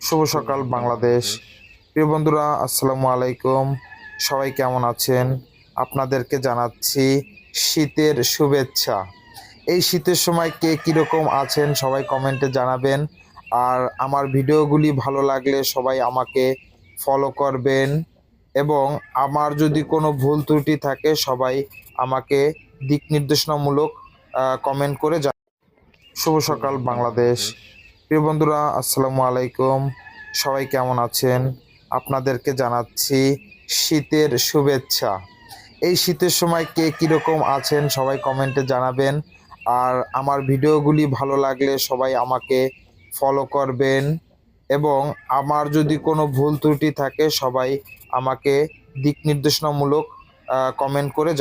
শুভ সকাল বাংলাদেশ। প্রিয় বন্ধুরা, আসসালামু আলাইকুম। সবাই কেমন আছেন? আপনাদেরকে জানাচ্ছি শীতের শুভেচ্ছা। এই শীতের সময় কে কীরকম আছেন সবাই কমেন্টে জানাবেন। আর আমার ভিডিওগুলি ভালো লাগলে সবাই আমাকে ফলো করবেন, এবং আমার যদি কোনো ভুল ত্রুটি থাকে সবাই আমাকে দিক নির্দেশনামূলক কমেন্ট করে শুভ সকাল বাংলাদেশ। প্রিয় বন্ধুরা, আসসালামু আলাইকুম। সবাই কেমন আছেন? আপনাদেরকে জানাচ্ছি শীতের শুভেচ্ছা। এই শীতের সময় কে কীরকম আছেন সবাই কমেন্টে জানাবেন। আর আমার ভিডিওগুলি ভালো লাগলে সবাই আমাকে ফলো করবেন, এবং আমার যদি কোনো ভুল ত্রুটি থাকে সবাই আমাকে দিক নির্দেশনামূলক কমেন্ট করে